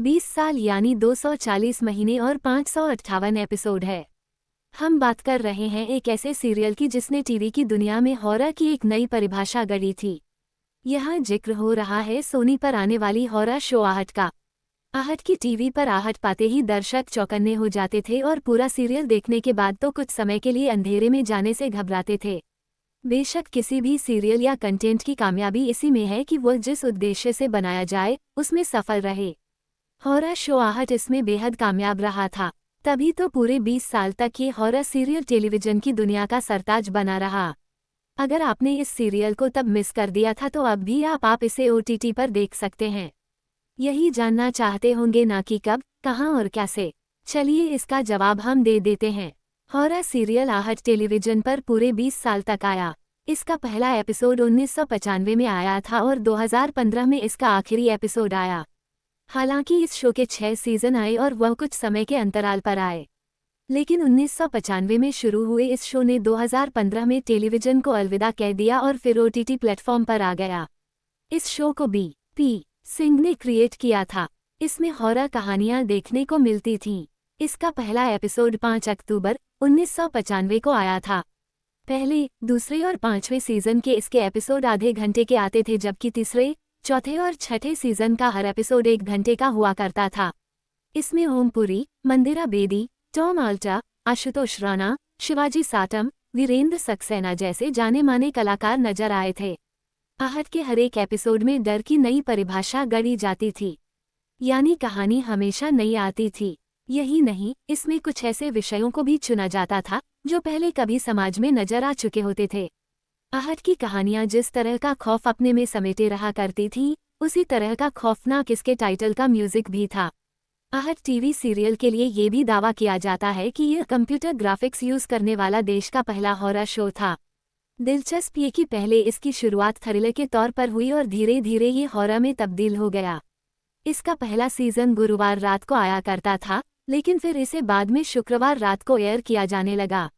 20 साल यानी 240 महीने और 558 एपिसोड है। हम बात कर रहे हैं एक ऐसे सीरियल की जिसने टीवी की दुनिया में हॉरर की एक नई परिभाषा गढ़ी थी। यहाँ जिक्र हो रहा है सोनी पर आने वाली हॉरर शो आहट का। आहट की टीवी पर आहट पाते ही दर्शक चौकन्ने हो जाते थे और पूरा सीरियल देखने के बाद तो कुछ समय के लिए अंधेरे में जाने से घबराते थे। बेशक किसी भी सीरियल या कंटेंट की कामयाबी इसी में है कि वह जिस उद्देश्य से बनाया जाए उसमें सफल रहे। हॉरर शो आहट इसमें बेहद कामयाब रहा था, तभी तो पूरे 20 साल तक ये हॉरर सीरियल टेलीविजन की दुनिया का सरताज बना रहा। अगर आपने इस सीरियल को तब मिस कर दिया था तो अब भी आप इसे OTT पर देख सकते हैं। यही जानना चाहते होंगे ना कि कब, कहां और कैसे। चलिए इसका जवाब हम दे देते हैं। हॉरर सीरियल आहट टेलीविजन पर पूरे 20 साल तक आया। इसका पहला एपिसोड 1995 में आया था और 2015 में इसका आखिरी एपिसोड आया। हालांकि इस शो के 6 सीजन आए और वह कुछ समय के अंतराल पर आए, लेकिन 1995 में शुरू हुए इस शो ने 2015 में टेलीविजन को अलविदा कह दिया और फिर OTT प्लेटफॉर्म पर आ गया। इस शो को B.P. सिंह ने क्रिएट किया था। इसमें हॉरर कहानियां देखने को मिलती थीं। इसका पहला एपिसोड 5 अक्टूबर 1995 को आया था। पहले, दूसरे और 5वें सीजन के इसके एपिसोड आधे घंटे के आते थे, जबकि तीसरे, चौथे और छठे सीजन का हर एपिसोड 1 घंटे का हुआ करता था। इसमें ओम पुरी, मंदिरा बेदी, टॉम आल्टा, आशुतोष राणा, शिवाजी साटम, वीरेंद्र सक्सेना जैसे जाने माने कलाकार नजर आए थे। आहट के हर एक एपिसोड में डर की नई परिभाषा गढ़ी जाती थी, यानी कहानी हमेशा नई आती थी। यही नहीं, इसमें कुछ ऐसे विषयों को भी चुना जाता था जो पहले कभी समाज में नजर आ चुके होते थे। आहट की कहानियां जिस तरह का खौफ अपने में समेटे रहा करती थीं, उसी तरह का खौफनाक इसके टाइटल का म्यूजिक भी था। आहट टीवी सीरियल के लिए ये भी दावा किया जाता है कि यह कंप्यूटर ग्राफिक्स यूज करने वाला देश का पहला हॉरर शो था। दिलचस्प ये कि पहले इसकी शुरुआत थ्रिलर के तौर पर हुई और धीरे धीरे ये हॉरर में तब्दील हो गया। इसका पहला सीजन गुरुवार रात को आया करता था, लेकिन फिर इसे बाद में शुक्रवार रात को एयर किया जाने लगा।